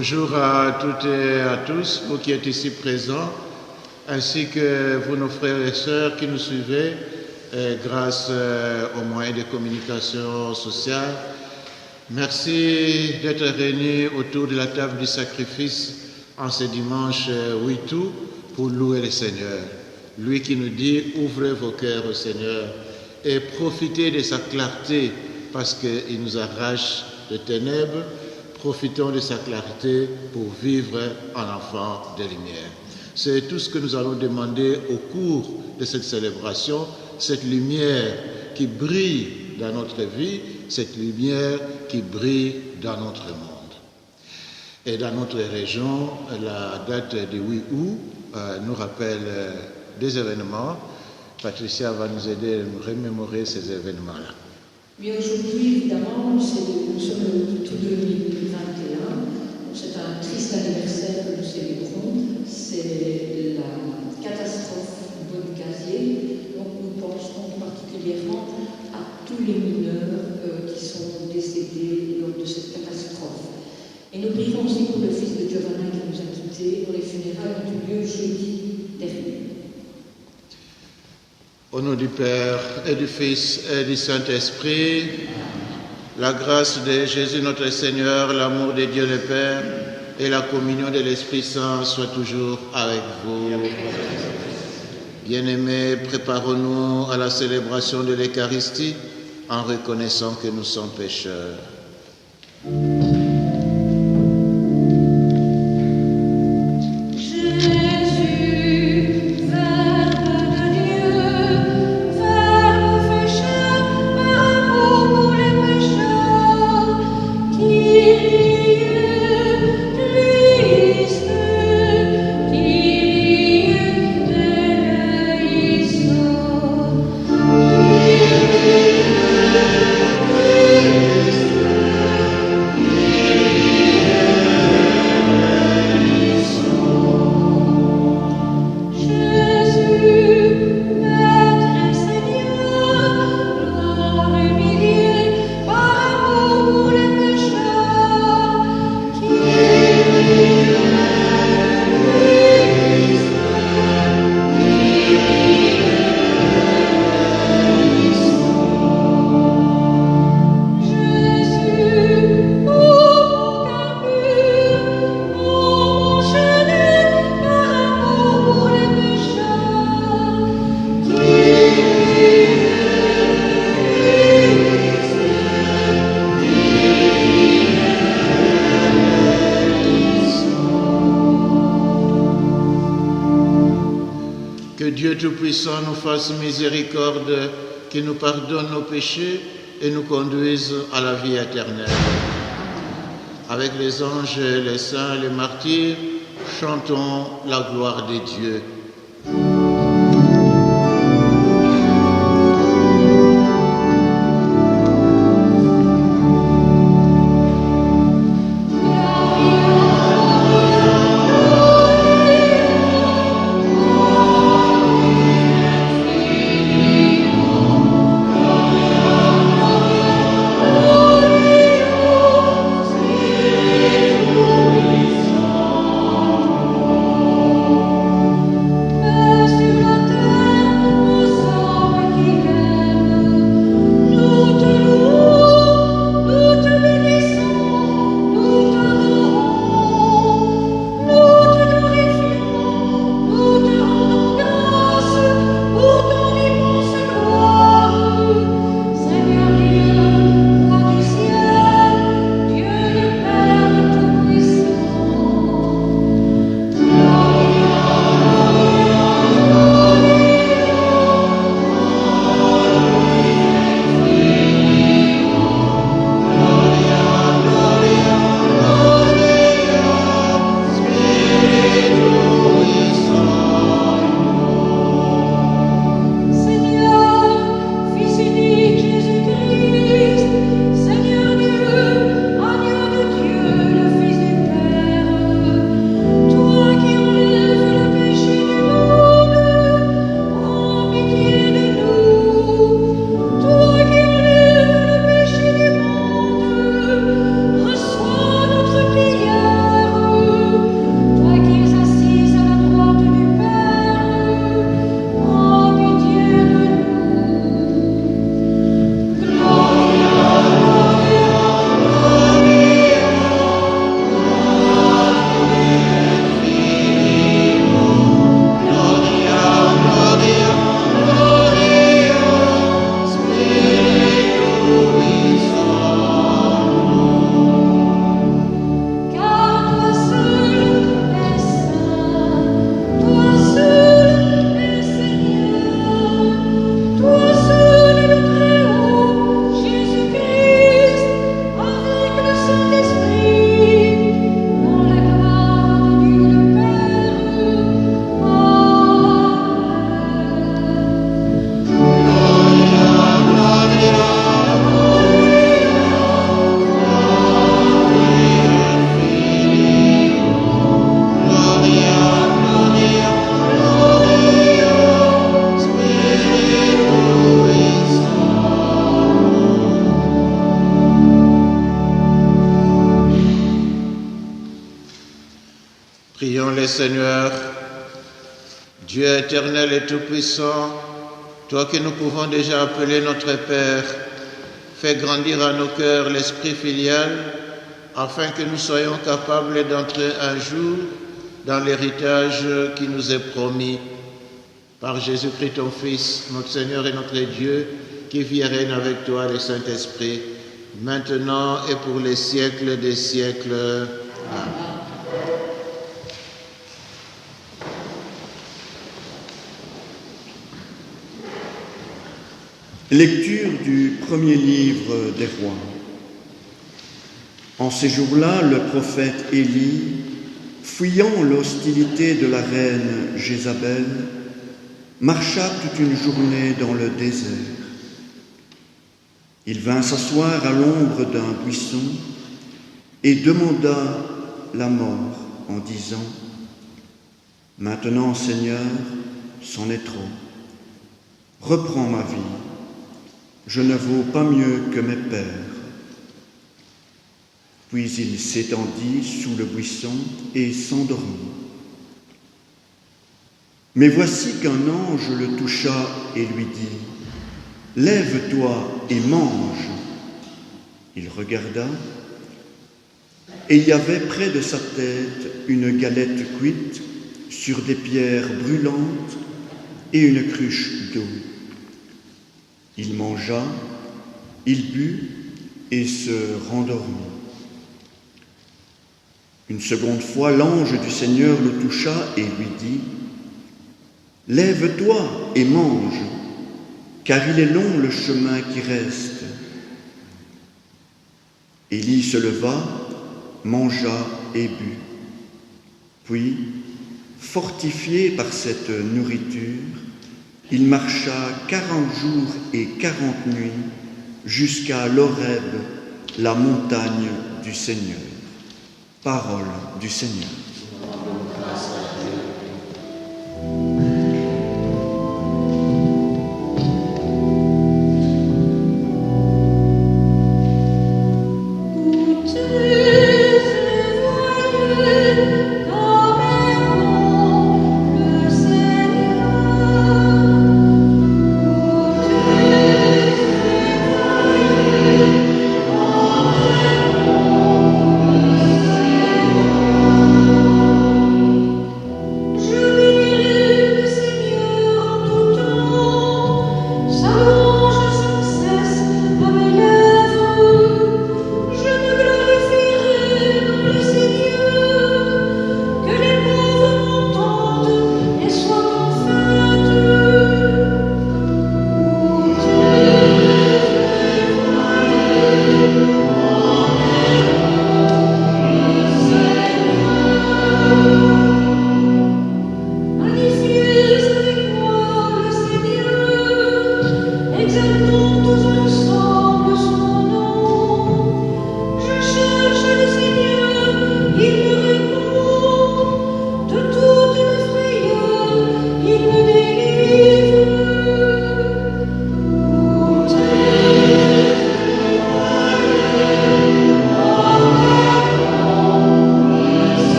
Bonjour à toutes et à tous, vous qui êtes ici présents, ainsi que vous, nos frères et sœurs qui nous suivez grâce aux moyens de communication sociale. Merci d'être réunis autour de la table du sacrifice en ce dimanche 8 août pour louer le Seigneur. Lui qui nous dit « Ouvrez vos cœurs au Seigneur et profitez de sa clarté parce qu'il nous arrache des ténèbres. Profitons de sa clarté pour vivre en enfant de lumière. » C'est tout ce que nous allons demander au cours de cette célébration, cette lumière qui brille dans notre vie, cette lumière qui brille dans notre monde. Et dans notre région, la date du 8 août nous rappelle des événements. Patricia va nous aider à nous remémorer ces événements-là. Mais aujourd'hui, évidemment, nous sommes le 8 août 2021. C'est un triste anniversaire que nous célébrons. C'est la catastrophe Bonicazier. Donc nous pensons particulièrement à tous les mineurs qui sont décédés lors de cette catastrophe. Et nous prions aussi pour le fils de Giovanna qui nous a quittés, dont les funérailles ont eu lieu jeudi dernier. Au nom du Père et du Fils et du Saint-Esprit, la grâce de Jésus notre Seigneur, l'amour de Dieu le Père et la communion de l'Esprit Saint soient toujours avec vous. Bien-aimés, préparons-nous à la célébration de l'Eucharistie en reconnaissant que nous sommes pécheurs. Tout-Puissant nous fasse miséricorde, qu'il nous pardonne nos péchés et nous conduise à la vie éternelle. Avec les anges, les saints, les martyrs, chantons la gloire de Dieu. Prions les Seigneurs. Dieu éternel et tout-puissant, toi que nous pouvons déjà appeler notre Père, fais grandir à nos cœurs l'esprit filial, afin que nous soyons capables d'entrer un jour dans l'héritage qui nous est promis. Par Jésus-Christ, ton Fils, notre Seigneur et notre Dieu, qui vit et règne avec toi, le Saint-Esprit, maintenant et pour les siècles des siècles. Amen. Lecture du premier livre des rois. En ces jours-là, le prophète Élie, fuyant l'hostilité de la reine Jézabel, marcha toute une journée dans le désert. Il vint s'asseoir à l'ombre d'un buisson et demanda la mort en disant : « Maintenant, Seigneur, c'en est trop. Reprends ma vie. Je ne vaux pas mieux que mes pères. » Puis il s'étendit sous le buisson et s'endormit. Mais voici qu'un ange le toucha et lui dit : « Lève-toi et mange. » Il regarda, et il y avait près de sa tête une galette cuite sur des pierres brûlantes et une cruche d'eau. Il mangea, il but et se rendormit. Une seconde fois, l'ange du Seigneur le toucha et lui dit : « Lève-toi et mange, car il est long le chemin qui reste. » Élie se leva, mangea et but. Puis, fortifié par cette nourriture, il marcha 40 jours et 40 nuits jusqu'à l'Horeb, la montagne du Seigneur. Parole du Seigneur.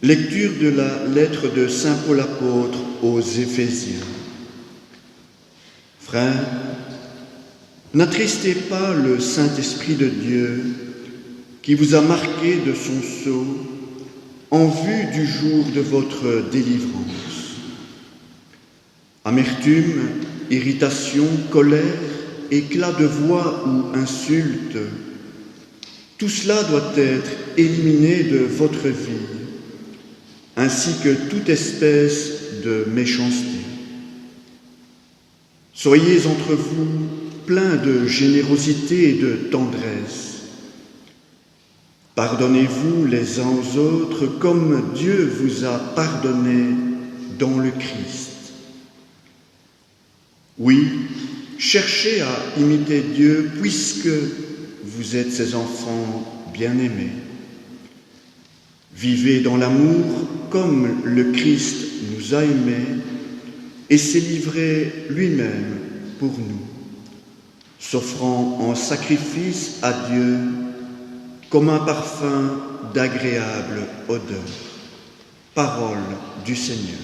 Lecture de la lettre de Saint Paul apôtre aux Éphésiens. Frères, n'attristez pas le Saint-Esprit de Dieu qui vous a marqué de son sceau en vue du jour de votre délivrance. Amertume, irritation, colère, éclat de voix ou insulte, tout cela doit être éliminé de votre vie, ainsi que toute espèce de méchanceté. Soyez entre vous pleins de générosité et de tendresse. Pardonnez-vous les uns aux autres comme Dieu vous a pardonné dans le Christ. Oui, cherchez à imiter Dieu puisque vous êtes ses enfants bien-aimés. Vivez dans l'amour comme le Christ nous a aimés et s'est livré lui-même pour nous, s'offrant en sacrifice à Dieu comme un parfum d'agréable odeur. Parole du Seigneur.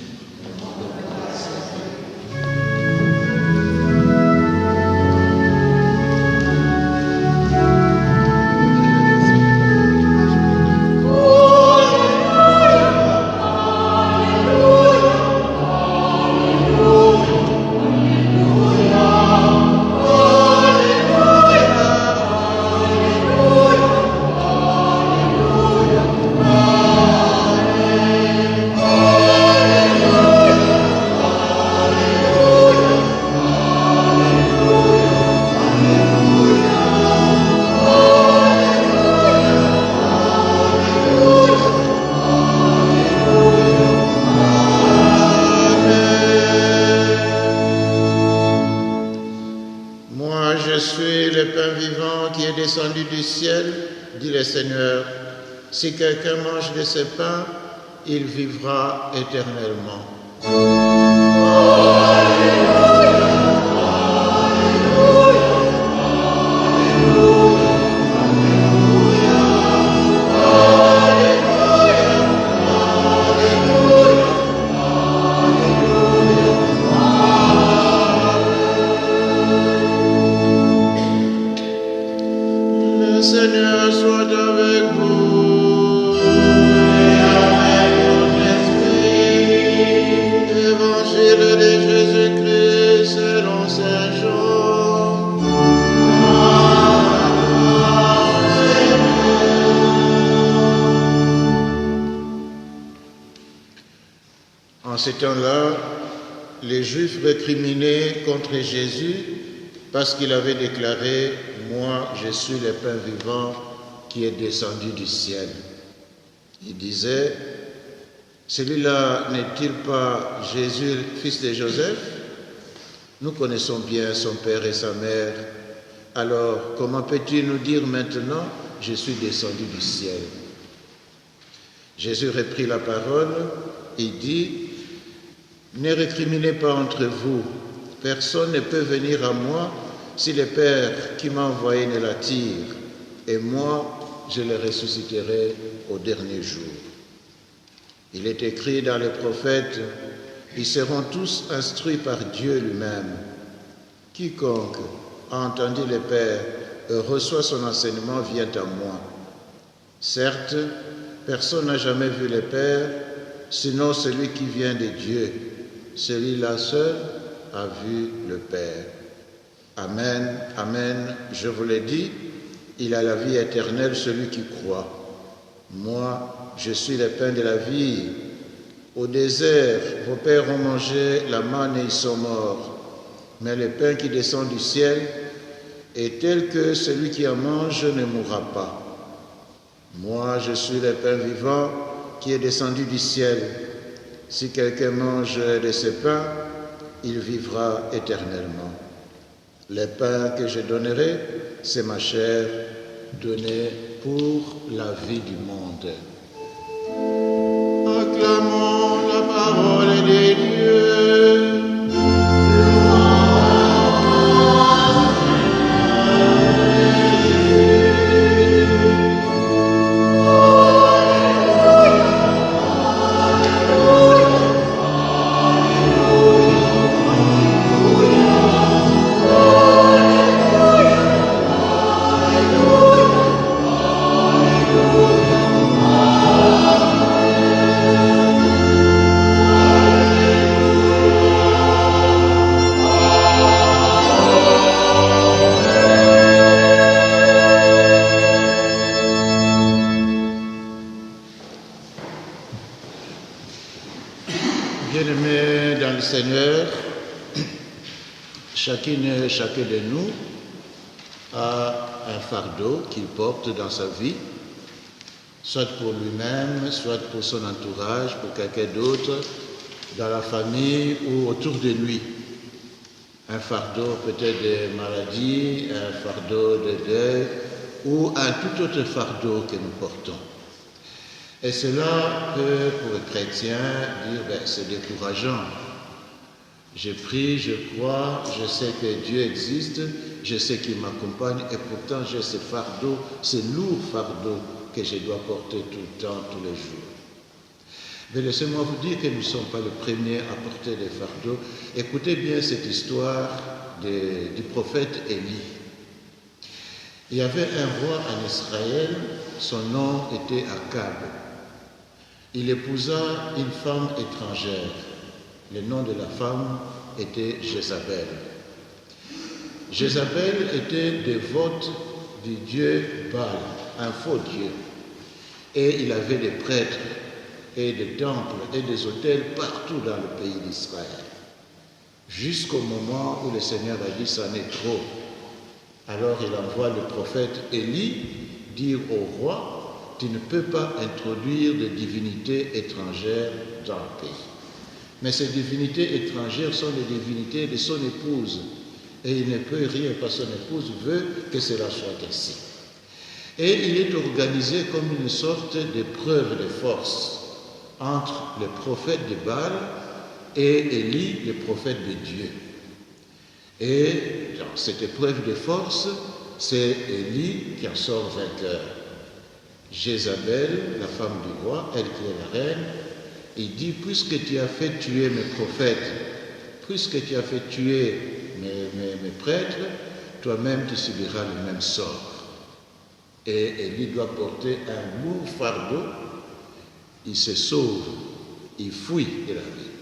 Descendu du ciel, dit le Seigneur, si quelqu'un mange de ce pain, il vivra éternellement. Seigneur soit avec vous et avec votre esprit. Évangile de Jésus-Christ selon Saint Jean. En ces temps-là, les Juifs récriminaient contre Jésus parce qu'il avait déclaré « Moi, je suis le pain vivant qui est descendu du ciel ». Il disait « Celui-là n'est-il pas Jésus, fils de Joseph? Nous connaissons bien son père et sa mère. Alors, comment peux-tu nous dire maintenant « Je suis descendu du ciel » Jésus reprit la parole et dit « Ne récriminez pas entre vous. Personne ne peut venir à moi si le Père qui m'a envoyé ne l'attire, et moi, je le ressusciterai au dernier jour. Il est écrit dans les prophètes, ils seront tous instruits par Dieu lui-même. Quiconque a entendu le Père et reçoit son enseignement vient à moi. Certes, personne n'a jamais vu le Père, sinon celui qui vient de Dieu. Celui-là seul a vu le Père. Amen, amen, je vous l'ai dit, il a la vie éternelle, celui qui croit. Moi, je suis le pain de la vie. Au désert, vos pères ont mangé la manne et ils sont morts. Mais le pain qui descend du ciel est tel que celui qui en mange ne mourra pas. Moi, je suis le pain vivant qui est descendu du ciel. Si quelqu'un mange de ce pain, il vivra éternellement. Le pain que je donnerai, c'est ma chair donnée pour la vie du monde. Acclamons la parole de Dieu. Seigneur, chacun de nous a un fardeau qu'il porte dans sa vie, soit pour lui-même, soit pour son entourage, pour quelqu'un d'autre, dans la famille ou autour de lui. Un fardeau peut-être de maladie, un fardeau de deuil ou un tout autre fardeau que nous portons. Et cela peut, pour le chrétien, dire c'est décourageant. Je prie, je crois, je sais que Dieu existe, je sais qu'il m'accompagne et pourtant j'ai ce fardeau, ce lourd fardeau que je dois porter tout le temps, tous les jours. Mais laissez-moi vous dire que nous ne sommes pas les premiers à porter des fardeaux. Écoutez bien cette histoire du prophète Élie. Il y avait un roi en Israël, son nom était Akab. Il épousa une femme étrangère. Le nom de la femme était Jézabel. Jézabel était dévote du dieu Baal, un faux dieu. Et il avait des prêtres et des temples et des autels partout dans le pays d'Israël. Jusqu'au moment où le Seigneur a dit « c'en est trop ». Alors il envoie le prophète Élie dire au roi « tu ne peux pas introduire de divinités étrangères dans le pays ». Mais ces divinités étrangères sont les divinités de son épouse. Et il ne peut rien parce que son épouse veut que cela soit ainsi. Et il est organisé comme une sorte d'épreuve de force entre le prophète de Baal et Élie, le prophète de Dieu. Et dans cette épreuve de force, c'est Élie qui en sort vainqueur. Jézabel, la femme du roi, elle qui est la reine, il dit, puisque tu as fait tuer mes prophètes, puisque tu as fait tuer mes prêtres, toi-même tu subiras le même sort. Et Élie doit porter un lourd fardeau, il se sauve, il fuit de la vie.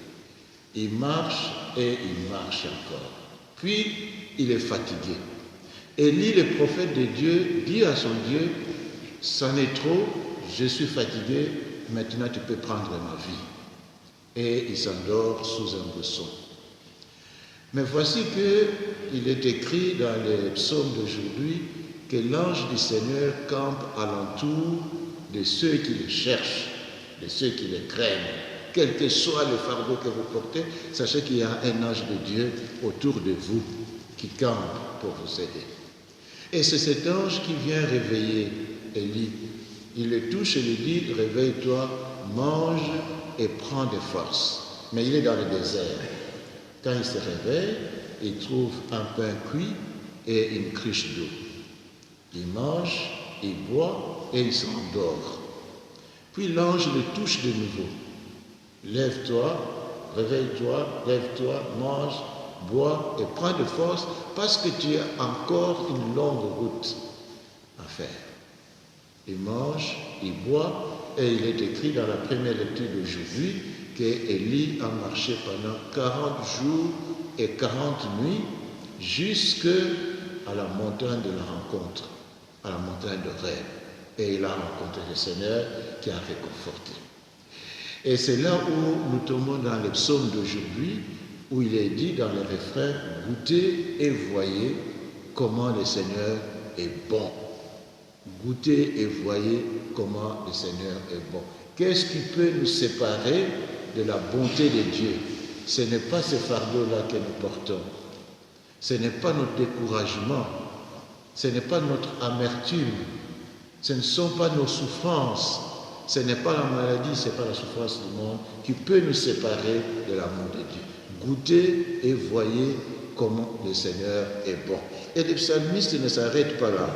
Il marche et il marche encore. Puis, il est fatigué. Élie, le prophète de Dieu, dit à son Dieu, « c'en est trop, je suis fatigué, maintenant tu peux prendre ma vie. » Et il s'endort sous un buisson. Mais voici qu'il est écrit dans les psaumes d'aujourd'hui que l'ange du Seigneur campe alentour de ceux qui le cherchent, de ceux qui le craignent. Quel que soit le fardeau que vous portez, sachez qu'il y a un ange de Dieu autour de vous qui campe pour vous aider. Et c'est cet ange qui vient réveiller Élie. Il le touche et lui dit, réveille-toi, mange et prends des forces. Mais il est dans le désert. Quand il se réveille, il trouve un pain cuit et une cruche d'eau. Il mange, il boit et il s'endort. Puis l'ange le touche de nouveau. Lève-toi, réveille-toi, lève-toi, mange, bois et prends de force parce que tu as encore une longue route à faire. Il mange, il boit et il est écrit dans la première lecture d'aujourd'hui qu'Élie a marché pendant 40 jours et 40 nuits jusqu'à la montagne de la rencontre, à la montagne de Rêve. Et il a rencontré le Seigneur qui a réconforté. Et c'est là où nous tombons dans le psaume d'aujourd'hui, où il est dit dans le refrain, « Goûtez et voyez comment le Seigneur est bon. » Goûtez et voyez comment le Seigneur est bon. Qu'est-ce qui peut nous séparer de la bonté de Dieu? Ce n'est pas ce fardeau-là que nous portons. Ce n'est pas notre découragement. Ce n'est pas notre amertume. Ce ne sont pas nos souffrances. Ce n'est pas la maladie, ce n'est pas la souffrance du monde qui peut nous séparer de l'amour de Dieu. Goûtez et voyez comment le Seigneur est bon. Et le psalmiste ne s'arrête pas là.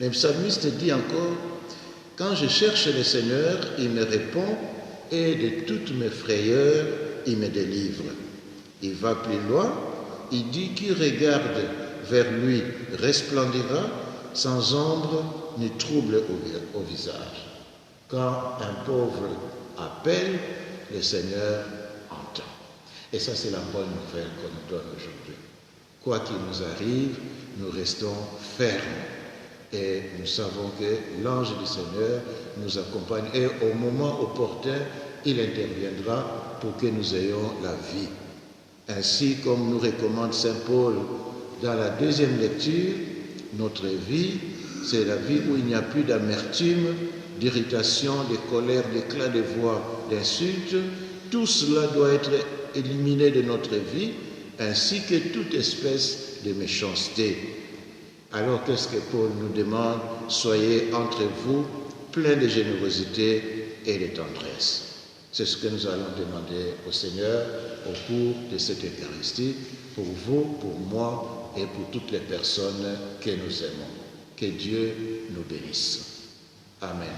Le psalmiste dit encore, « Quand je cherche le Seigneur, il me répond et de toutes mes frayeurs, il me délivre. » Il va plus loin, il dit, « Qui regarde vers lui resplendira sans ombre ni trouble au visage. » Quand un pauvre appelle, le Seigneur entend. Et ça, c'est la bonne nouvelle qu'on nous donne aujourd'hui. Quoi qu'il nous arrive, nous restons fermes. Et nous savons que l'ange du Seigneur nous accompagne. Et au moment opportun, il interviendra pour que nous ayons la vie. Ainsi, comme nous recommande Saint Paul dans la deuxième lecture, notre vie, c'est la vie où il n'y a plus d'amertume, d'irritation, de colère, d'éclat de voix, d'insultes. Tout cela doit être éliminé de notre vie, ainsi que toute espèce de méchanceté. Alors qu'est-ce que Paul nous demande? Soyez entre vous pleins de générosité et de tendresse. C'est ce que nous allons demander au Seigneur au cours de cette Eucharistie, pour vous, pour moi et pour toutes les personnes que nous aimons. Que Dieu nous bénisse. Amen.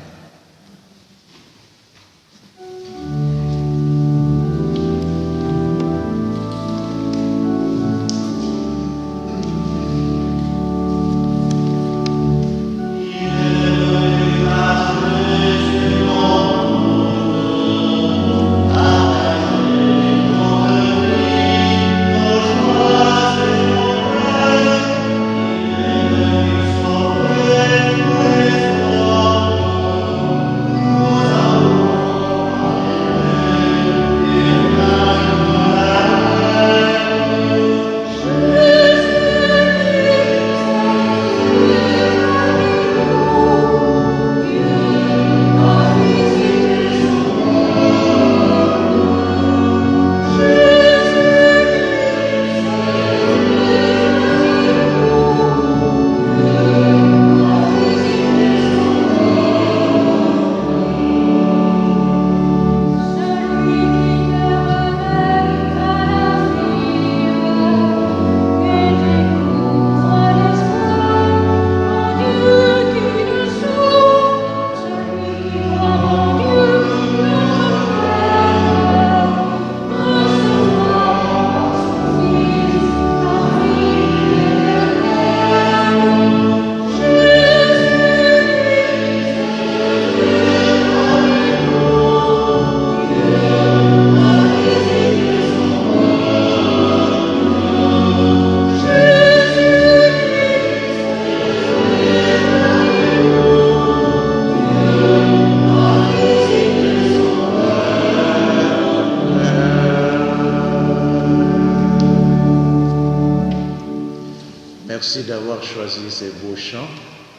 Merci d'avoir choisi ces beaux chants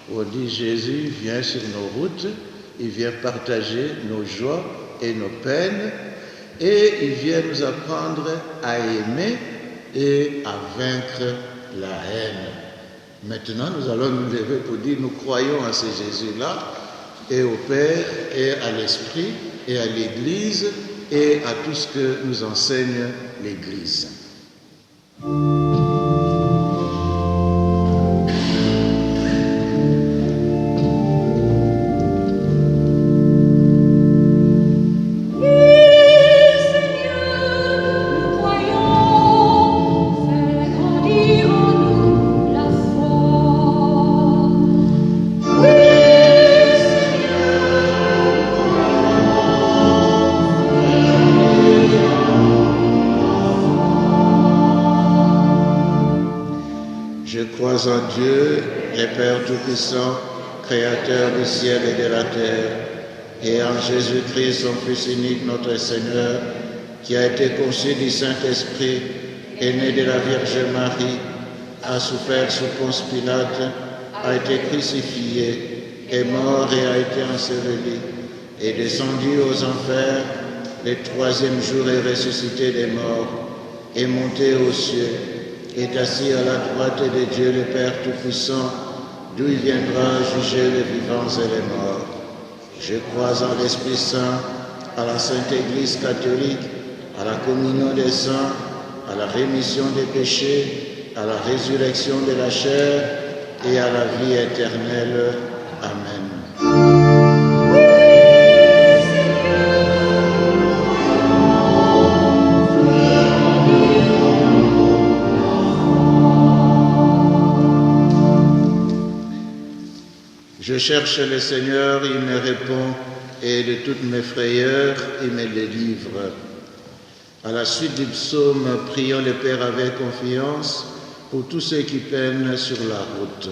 où on dit Jésus vient sur nos routes, il vient partager nos joies et nos peines et il vient nous apprendre à aimer et à vaincre la haine. Maintenant, nous allons nous lever pour dire nous croyons à ce Jésus-là et au Père et à l'Esprit et à l'Église et à tout ce que nous enseigne l'Église. En Dieu, le Père Tout-Puissant, Créateur du ciel et de la terre, et en Jésus-Christ, son Fils unique, notre Seigneur, qui a été conçu du Saint-Esprit, est né de la Vierge Marie, a souffert sous Ponce Pilate, a été crucifié, est mort et a été enseveli, est descendu aux enfers, le troisième jour est ressuscité des morts, est monté aux cieux, est assis à la droite de Dieu le Père Tout-Puissant, d'où il viendra juger les vivants et les morts. Je crois en l'Esprit Saint, à la Sainte Église catholique, à la communion des saints, à la rémission des péchés, à la résurrection de la chair et à la vie éternelle. Amen. Je cherche le Seigneur, il me répond, et de toutes mes frayeurs, il me délivre. À la suite du psaume, prions le Père avec confiance pour tous ceux qui peinent sur la route.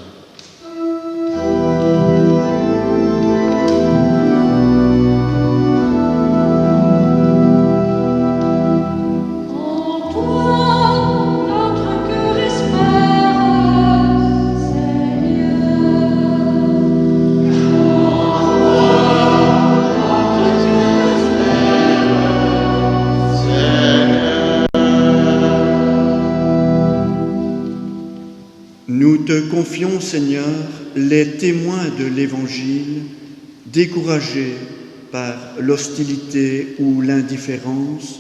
Seigneur, les témoins de l'Évangile, découragés par l'hostilité ou l'indifférence,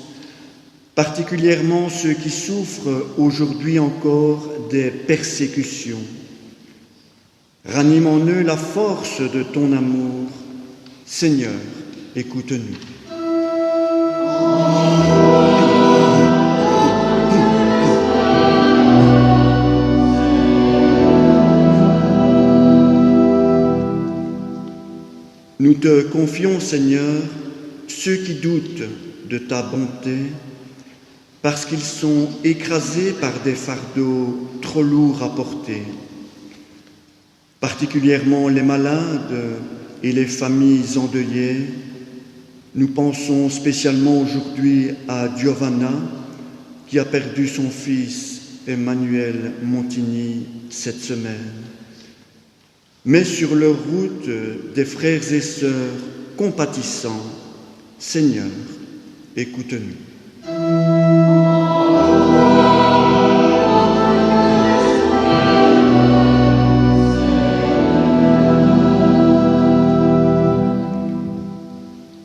particulièrement ceux qui souffrent aujourd'hui encore des persécutions. Ranime en eux la force de ton amour. Seigneur, écoute-nous. Nous te confions, Seigneur, ceux qui doutent de ta bonté, parce qu'ils sont écrasés par des fardeaux trop lourds à porter, particulièrement les malades et les familles endeuillées. Nous pensons spécialement aujourd'hui à Giovanna, qui a perdu son fils Emmanuel Montigny cette semaine. Mais sur leur route, des frères et sœurs compatissants, Seigneur, écoute-nous.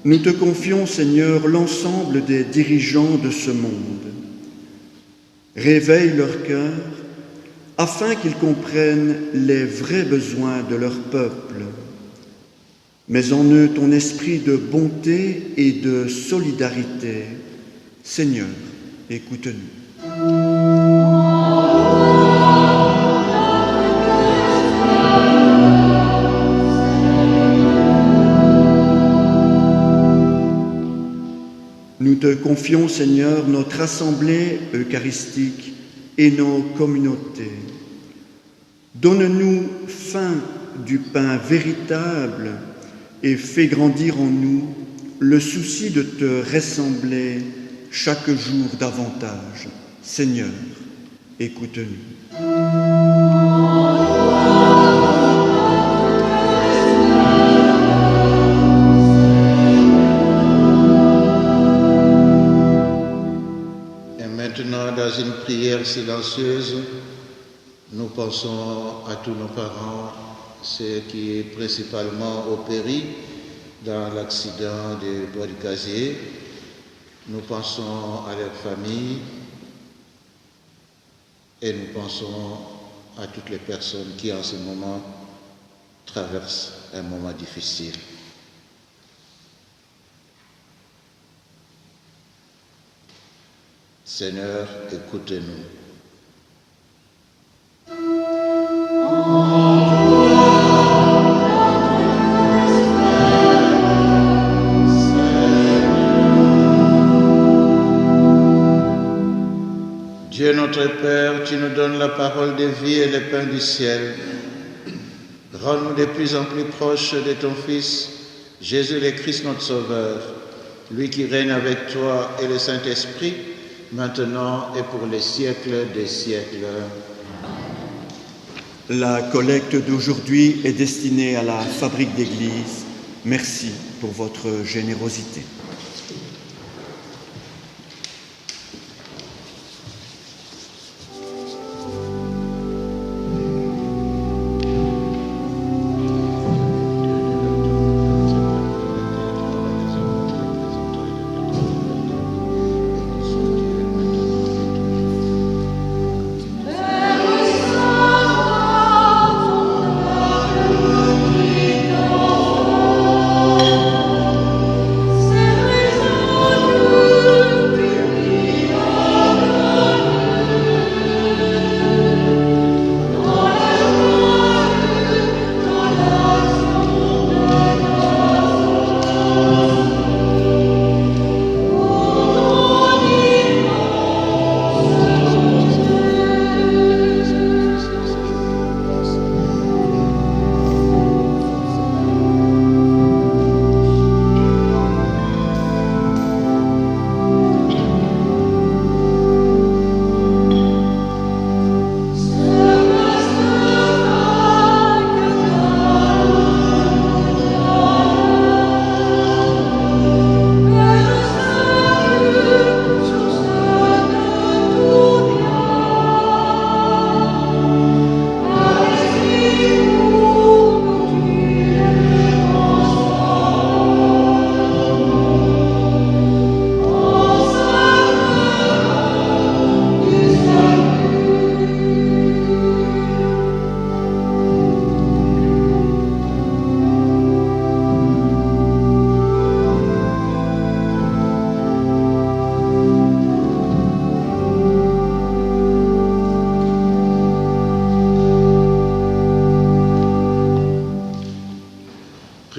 Nous te confions, Seigneur, l'ensemble des dirigeants de ce monde. Réveille leur cœur afin qu'ils comprennent les vrais besoins de leur peuple. Mets en eux ton esprit de bonté et de solidarité. Seigneur, écoute-nous. Nous te confions, Seigneur, notre assemblée eucharistique et nos communautés. Donne-nous faim du pain véritable et fais grandir en nous le souci de te ressembler chaque jour davantage. Seigneur, écoute-nous. Maintenant, dans une prière silencieuse, nous pensons à tous nos parents, ceux qui principalement ont péri dans l'accident de Bois du Casier. Nous pensons à leurs familles et nous pensons à toutes les personnes qui en ce moment traversent un moment difficile. Seigneur, écoutez-nous. Dieu notre Père, tu nous donnes la parole de vie et le pain du ciel. Rends-nous de plus en plus proches de ton Fils, Jésus le Christ notre Sauveur, lui qui règne avec toi et le Saint-Esprit, maintenant et pour les siècles des siècles. La collecte d'aujourd'hui est destinée à la Fabrique d'Église. Merci pour votre générosité. Seigneur,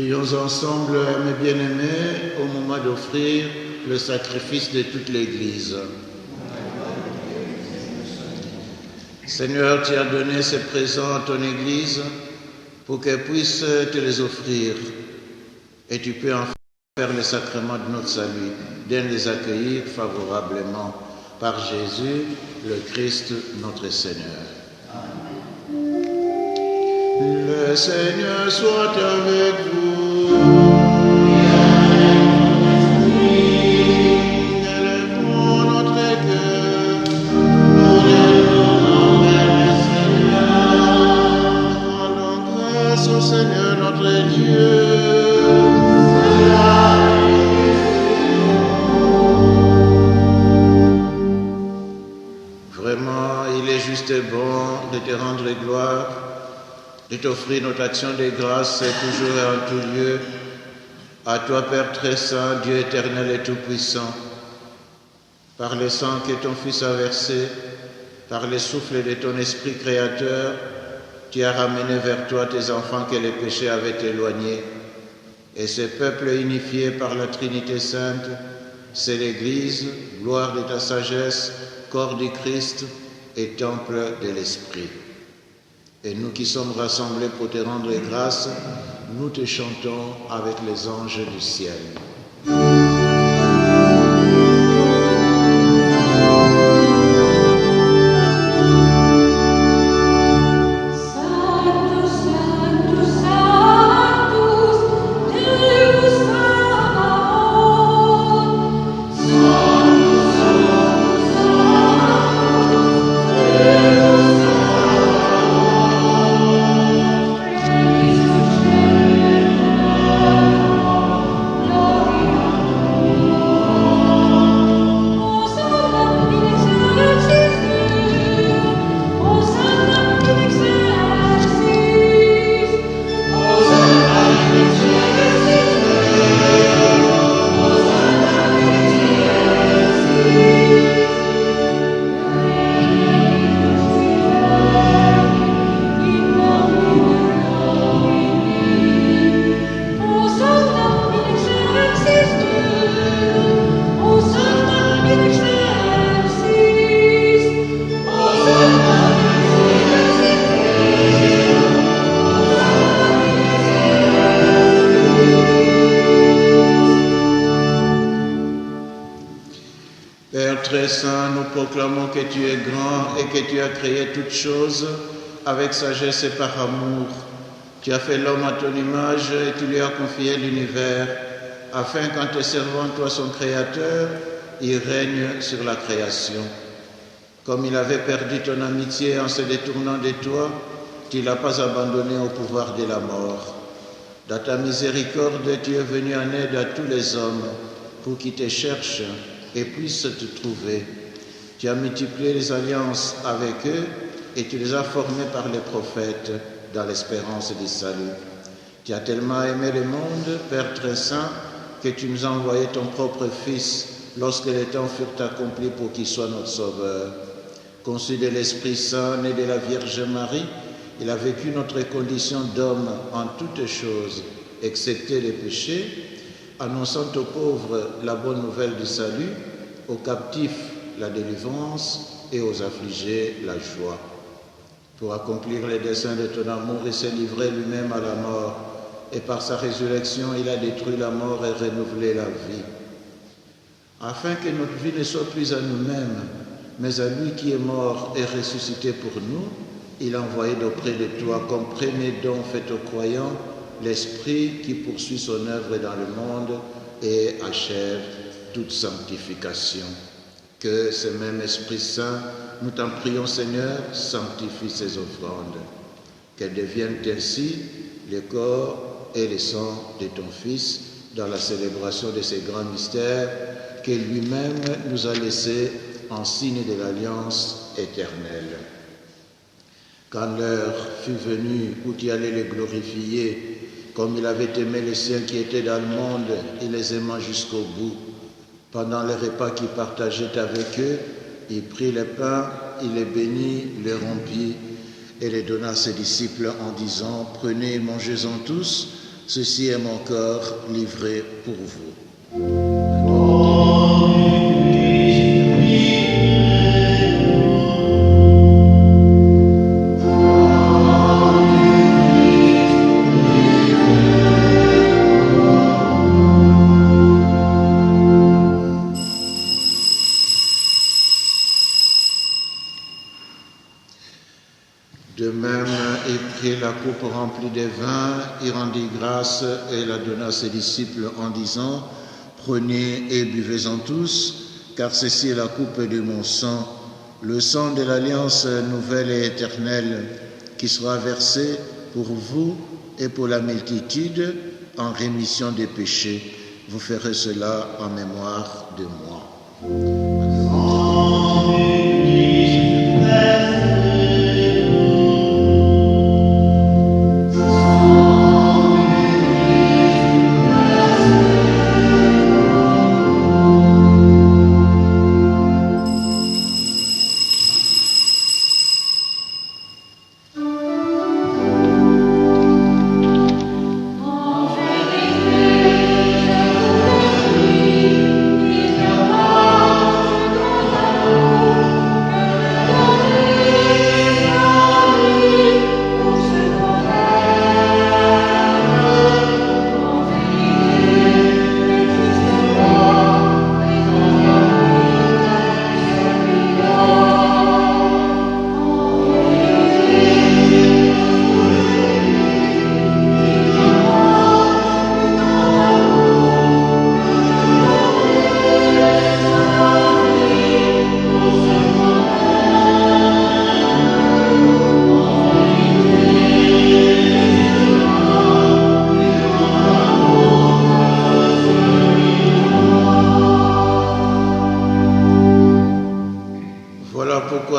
Prions ensemble, mes bien-aimés, au moment d'offrir le sacrifice de toute l'Église. Seigneur, tu as donné ces présents à ton Église pour qu'elle puisse te les offrir. Et tu peux en faire le sacrement de notre salut, de les accueillir favorablement par Jésus, le Christ, notre Seigneur. Le Seigneur soit avec vous. Élevons notre cœur, honnêtement vers le Seigneur. Rendons grâce au Seigneur notre Dieu. Vraiment, il est juste et bon de te rendre gloire, de t'offrir notre action de grâce toujours et en tout lieu. À toi, Père très saint, Dieu éternel et tout-puissant, par le sang que ton Fils a versé, par le souffle de ton Esprit créateur, tu as ramené vers toi tes enfants que les péchés avaient éloignés. Et ce peuple unifié par la Trinité sainte, c'est l'Église, gloire de ta sagesse, corps du Christ et temple de l'Esprit. Et nous qui sommes rassemblés pour te rendre grâce, nous te chantons avec les anges du ciel. Proclamons que tu es grand et que tu as créé toutes choses avec sagesse et par amour. Tu as fait l'homme à ton image et tu lui as confié l'univers, afin qu'en te servant, toi son Créateur, il règne sur la création. Comme il avait perdu ton amitié en se détournant de toi, tu ne l'as pas abandonné au pouvoir de la mort. Dans ta miséricorde, tu es venu en aide à tous les hommes pour qu'ils te cherchent et puissent te trouver. Tu as multiplié les alliances avec eux et tu les as formés par les prophètes dans l'espérance du salut. Tu as tellement aimé le monde, Père très saint, que tu nous as envoyé ton propre Fils lorsque les temps furent accomplis pour qu'il soit notre Sauveur. Conçu de l'Esprit Saint, né de la Vierge Marie, il a vécu notre condition d'homme en toutes choses, excepté les péchés, annonçant aux pauvres la bonne nouvelle du salut, aux captifs la délivrance et aux affligés la joie. Pour accomplir les desseins de ton amour, il s'est livré lui-même à la mort, et par sa résurrection, il a détruit la mort et renouvelé la vie. Afin que notre vie ne soit plus à nous-mêmes, mais à lui qui est mort et ressuscité pour nous, il a envoyé d'auprès de toi comme premier don fait aux croyants l'Esprit qui poursuit son œuvre dans le monde et achève toute sanctification. Que ce même Esprit Saint, nous t'en prions Seigneur, sanctifie ces offrandes, qu'elles deviennent ainsi le corps et le sang de ton Fils dans la célébration de ces grands mystères que lui-même nous a laissés en signe de l'alliance éternelle. Quand l'heure fut venue où tu allais les glorifier, comme il avait aimé les siens qui étaient dans le monde, il les aima jusqu'au bout. Pendant les repas qu'il partageait avec eux, il prit le pain, il les bénit, les rompit et les donna à ses disciples en disant « Prenez et mangez-en tous, Ceci est mon corps livré pour vous. De même, il prit la coupe remplie de vin, il rendit grâce et la donna à ses disciples en disant, « Prenez et buvez-en tous, car ceci est la coupe de mon sang, le sang de l'alliance nouvelle et éternelle, qui sera versé pour vous et pour la multitude en rémission des péchés. Vous ferez cela en mémoire de moi. »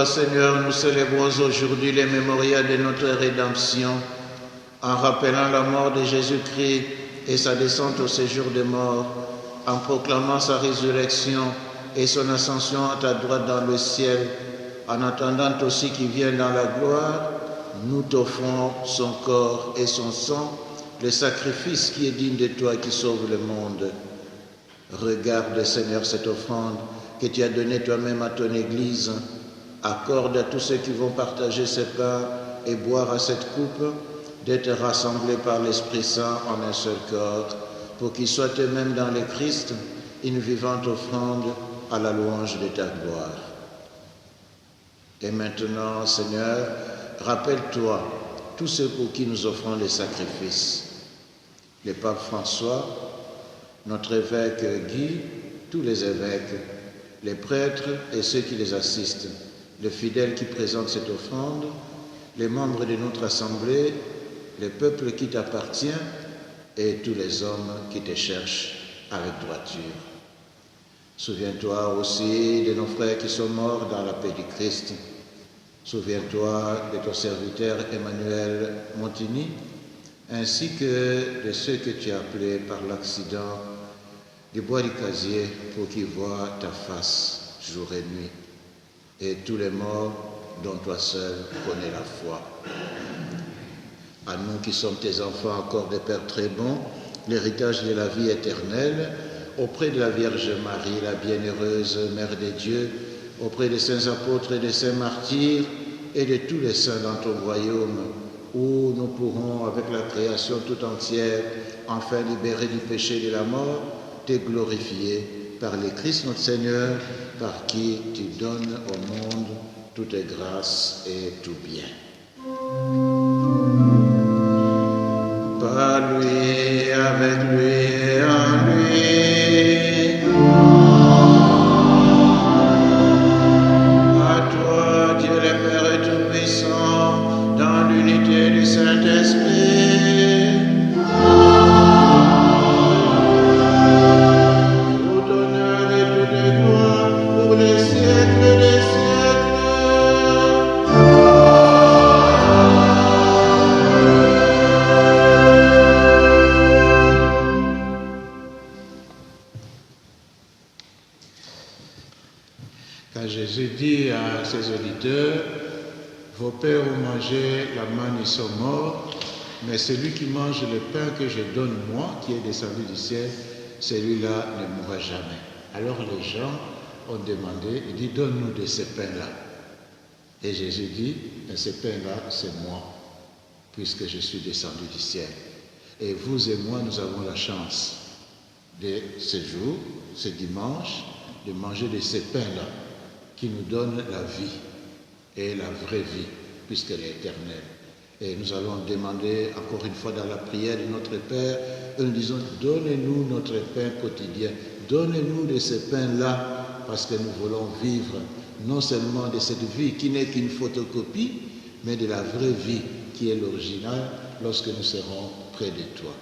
Seigneur, nous célébrons aujourd'hui les mémorials de notre rédemption en rappelant la mort de Jésus-Christ et sa descente au séjour des morts, en proclamant sa résurrection et son ascension à ta droite dans le ciel, en attendant aussi qu'il vienne dans la gloire. Nous t'offrons son corps et son sang, le sacrifice qui est digne de toi et qui sauve le monde. Regarde, Seigneur, cette offrande que tu as donnée toi-même à ton Église. Accorde à tous ceux qui vont partager ce pain et boire à cette coupe d'être rassemblés par l'Esprit Saint en un seul corps, pour qu'ils soient eux-mêmes dans le Christ une vivante offrande à la louange de ta gloire. Et maintenant, Seigneur, rappelle-toi tous ceux pour qui nous offrons les sacrifices. Le pape François, notre évêque Guy, tous les évêques, les prêtres et ceux qui les assistent, les fidèles qui présentent cette offrande, les membres de notre assemblée, le peuple qui t'appartient et tous les hommes qui te cherchent avec droiture. Souviens-toi aussi de nos frères qui sont morts dans la paix du Christ. Souviens-toi de ton serviteur Emmanuel Montigny, ainsi que de ceux que tu as appelés par l'accident du bois du casier pour qu'ils voient ta face jour et nuit, et tous les morts dont toi seul connais la foi. À nous qui sommes tes enfants, encore des pères très bons, l'héritage de la vie éternelle, auprès de la Vierge Marie, la bienheureuse Mère de Dieu, auprès des saints apôtres et des saints martyrs et de tous les saints dans ton royaume, où nous pourrons, avec la création tout entière, enfin libérés du péché et de la mort, te glorifier par le Christ notre Seigneur, par qui tu donnes au monde toute grâce et tout bien. Par lui, avec lui et en lui. À toi, Dieu le Père Tout-Puissant, dans l'unité du Saint-Esprit. Tout honneur et toute gloire pour les siècles des siècles. Quand Jésus dit à ses auditeurs, vos pères ont mangé la manne, ils sont morts, mais celui qui mange le pain que je donne moi, qui est descendu du ciel, celui-là ne mourra jamais. Alors les gens ont demandé, il dit, donne-nous de ces pains-là. Et Jésus dit, ces pains-là, c'est moi, puisque je suis descendu du ciel. Et vous et moi, nous avons la chance de ce jour, ce dimanche, de manger de ces pains-là, qui nous donnent la vie, et la vraie vie, puisqu'elle est éternelle. Et nous allons demander encore une fois dans la prière de notre Père, et nous disons, donnez-nous notre pain quotidien, donnez-nous de ces pains-là, parce que nous voulons vivre non seulement de cette vie qui n'est qu'une photocopie, mais de la vraie vie qui est l'original lorsque nous serons près de toi.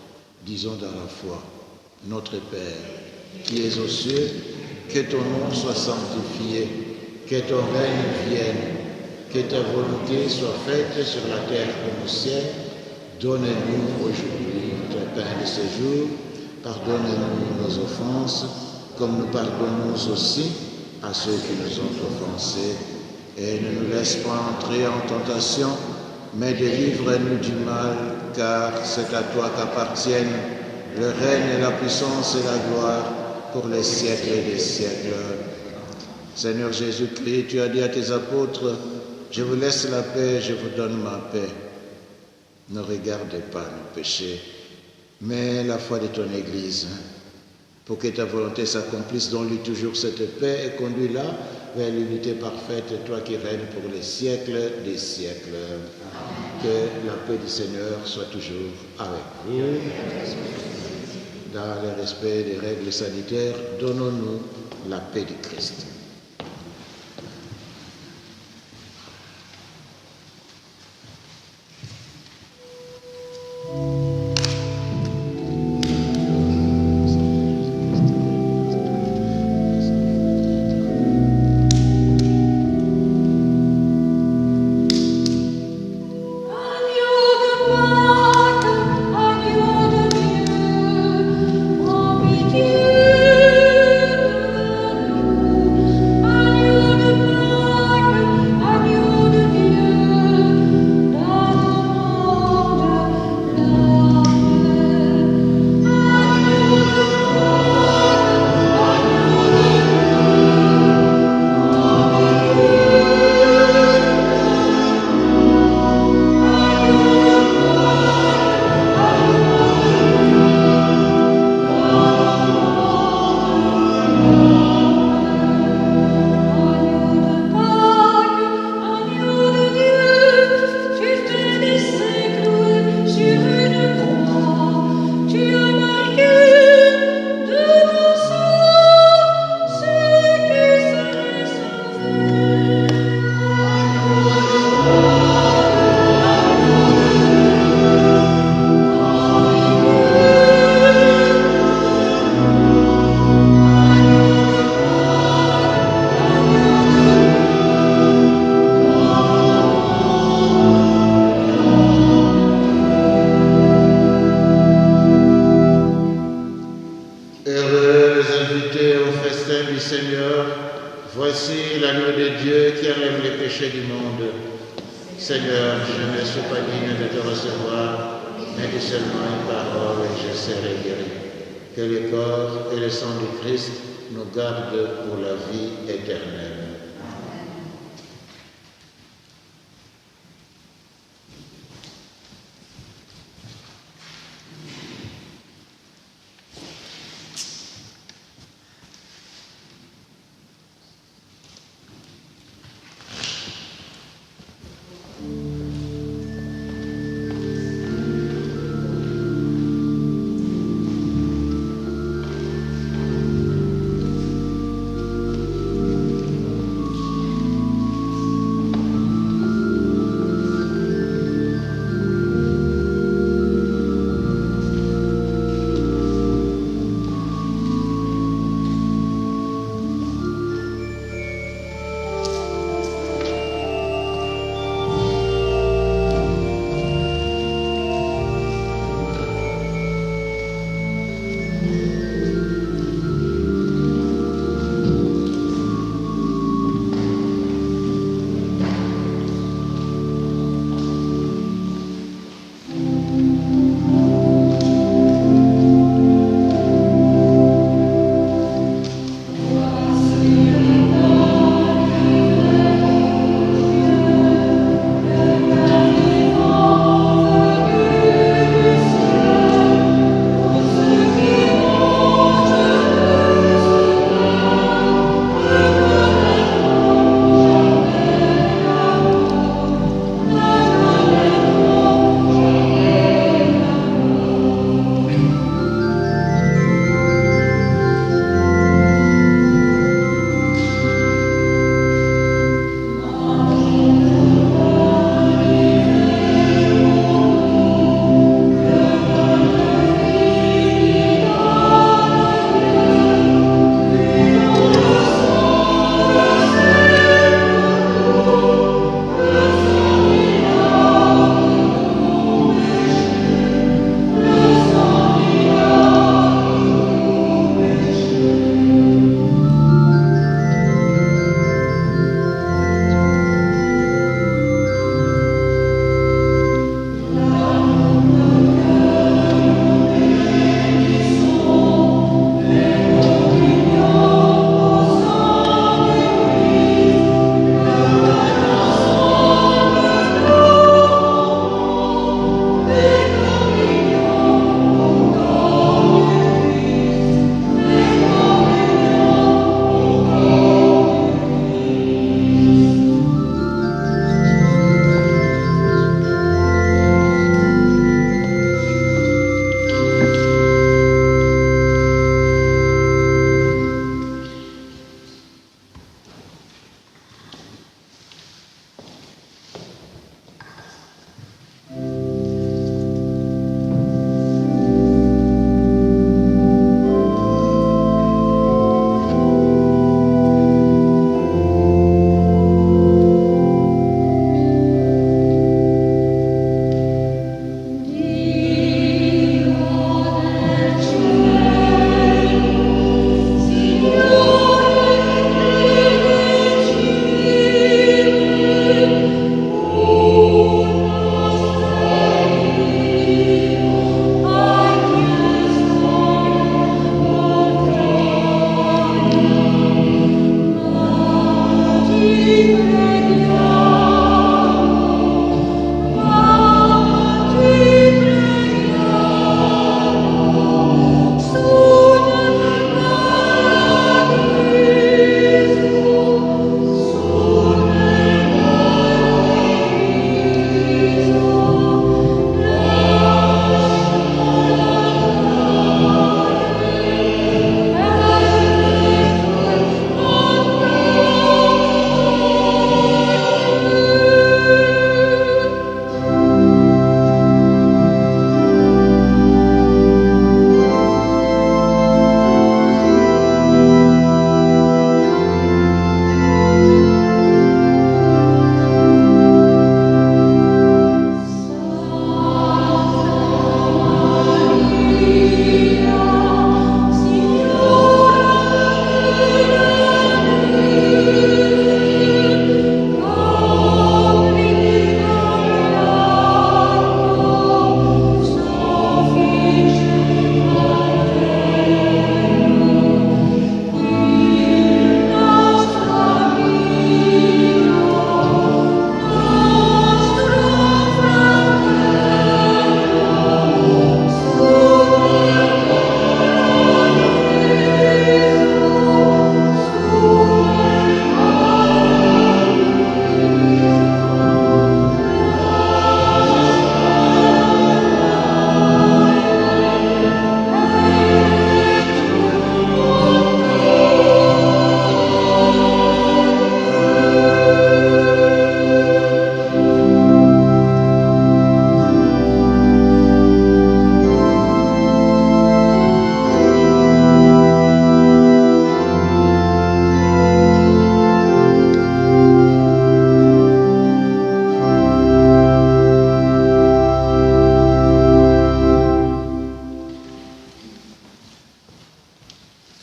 Disons dans la foi, notre Père, qui es aux cieux, que ton nom soit sanctifié, que ton règne vienne, que ta volonté soit faite sur la terre comme au ciel. Donne-nous aujourd'hui notre pain de ce jour. Pardonne-nous nos offenses, comme nous pardonnons aussi à ceux qui nous ont offensés. Et ne nous laisse pas entrer en tentation, mais délivre-nous du mal, car c'est à toi qu'appartiennent le règne et la puissance et la gloire pour les siècles des siècles. Seigneur Jésus-Christ, tu as dit à tes apôtres, je vous laisse la paix, je vous donne ma paix. Ne regardez pas nos péchés, mais la foi de ton Église, pour que ta volonté s'accomplisse. Donne-lui toujours cette paix et conduis-la vers l'unité parfaite, toi qui règnes pour les siècles des siècles. Que la paix du Seigneur soit toujours avec vous. Dans le respect des règles sanitaires, donnons-nous la paix du Christ.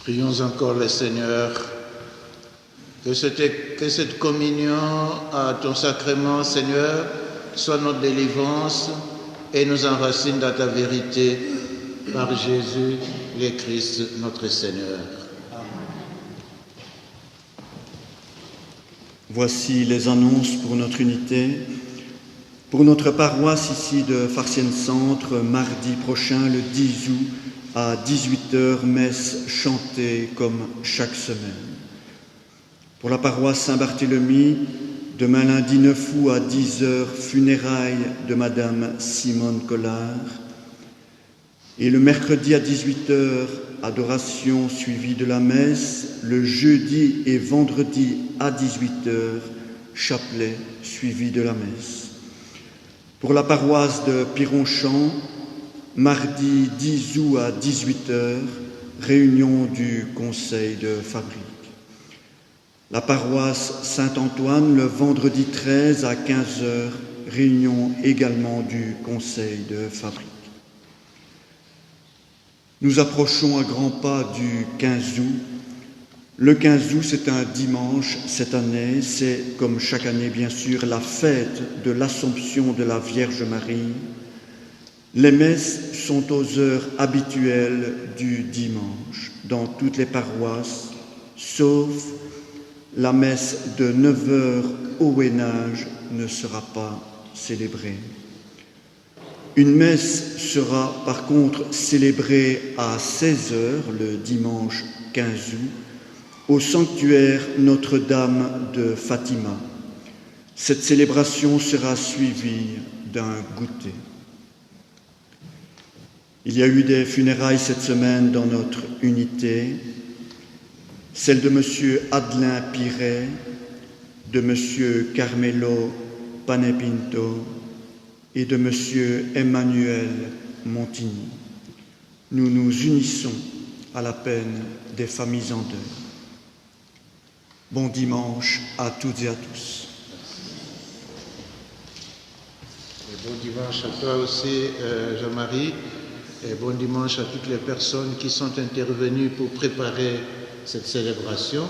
Prions encore le Seigneur, que cette communion à ton sacrement, Seigneur, soit notre délivrance et nous enracine dans ta vérité par Jésus, le Christ, notre Seigneur. Voici les annonces pour notre unité. Pour notre paroisse ici de Farciennes-Centre, mardi prochain, le 10 août, à 18h, messe chantée comme chaque semaine. Pour la paroisse Saint-Barthélemy, demain lundi 9 août à 10h, funérailles de Madame Simone Collard. Et le mercredi à 18h, adoration suivie de la messe. Le jeudi et vendredi à 18h, chapelet suivi de la messe. Pour la paroisse de Pironchamp, mardi 10 août à 18h, réunion du conseil de fabrique. La paroisse Saint-Antoine, le vendredi 13 à 15h, réunion également du conseil de fabrique. Nous approchons à grands pas du 15 août. Le 15 août, c'est un dimanche cette année. C'est, comme chaque année bien sûr, la fête de l'Assomption de la Vierge Marie. Les messes sont aux heures habituelles du dimanche dans toutes les paroisses, sauf la messe de 9h au Ouénage ne sera pas célébrée. Une messe sera par contre célébrée à 16h le dimanche 15 août au sanctuaire Notre-Dame de Fatima. Cette célébration sera suivie d'un goûter. Il y a eu des funérailles cette semaine dans notre unité, celle de M. Adelin Piret, de M. Carmelo Panepinto et de M. Emmanuel Montigny. Nous nous unissons à la peine des familles en deuil. Bon dimanche à toutes et à tous. Et bon dimanche à toi aussi, Jean-Marie. Et bon dimanche à toutes les personnes qui sont intervenues pour préparer cette célébration.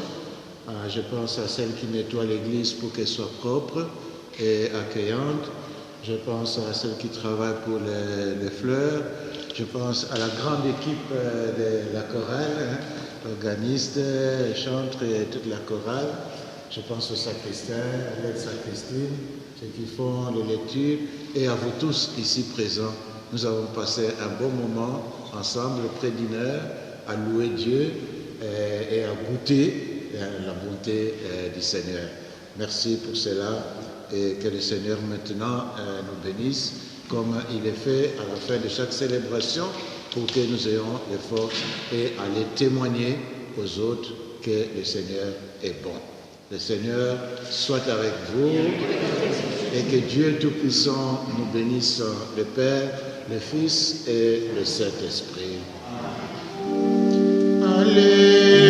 Je pense à celles qui nettoient l'église pour qu'elle soit propre et accueillante. Je pense à celles qui travaillent pour les fleurs. Je pense à la grande équipe de la chorale, organistes, chantres et toute la chorale. Je pense aux sacristains, à l'aide-sacristine, ceux qui font les lectures, et à vous tous ici présents. Nous avons passé un bon moment ensemble, près d'une heure, à louer Dieu et à goûter la bonté du Seigneur. Merci pour cela et que le Seigneur maintenant nous bénisse comme il est fait à la fin de chaque célébration pour que nous ayons les forces et aller témoigner aux autres que le Seigneur est bon. Le Seigneur soit avec vous et que Dieu Tout-Puissant nous bénisse, le Père, le Fils et le Saint-Esprit. Alléluia.